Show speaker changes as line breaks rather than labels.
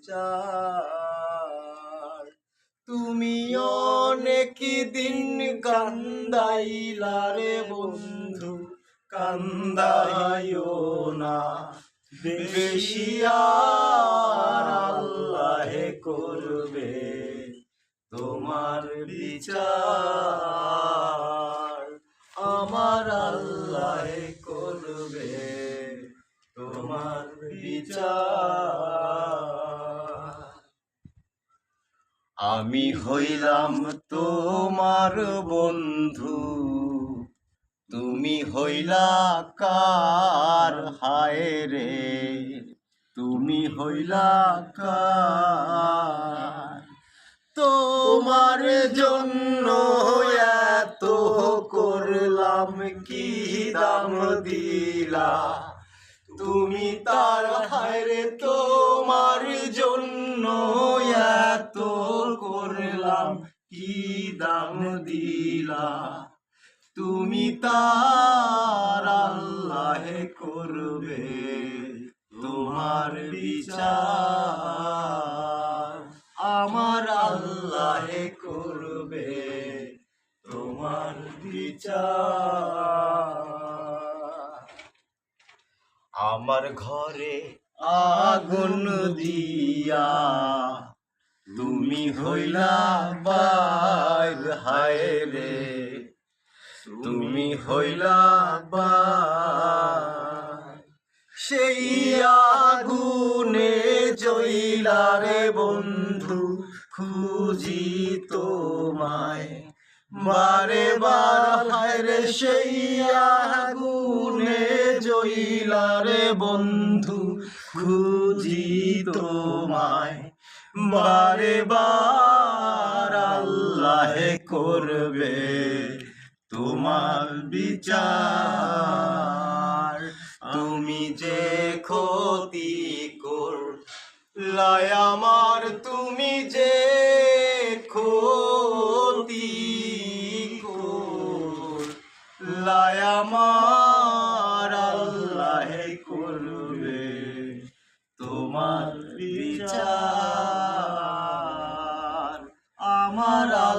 বিচার। তুমি অনেক দিন কান্দাইলা রে বন্ধু, কান্দাইও না বেশি আর, আল্লাহে করবে তোমার বিচার। আমার আল্লাহে করবে তোমার বিচার। আমি হইলাম তোমার বন্ধু, তুমি হইলা কার, হায় রে তুমি হইলা কার। তোমার জন্য এত করলাম কি দাম দিলা, তুমি তার হায় রে তোমার জন্য এত করলাম কি দাম দিলা, তুমি তার আল্লাহে করবে তোমার বিচার। আমার আল্লাহে করবে তোমার বিচার। আমার ঘরে আগুন দিয়া তুমি হইলা বাইর, হায় রে তুমি হইলা বাইর। সেই আগুনে জ্বইলা রে বন্ধু খুঁজি তোমায় বারে বার, হায় রে সেই আগুনে জ্বইলা রে বন্ধু খুঁজি তোমায় বারে বার। আল্লাহে করবে তোমার বিচার। তুমি যে ক্ষতি করলাই আমার, তুমি যে ক্ষতি করলাই আমার,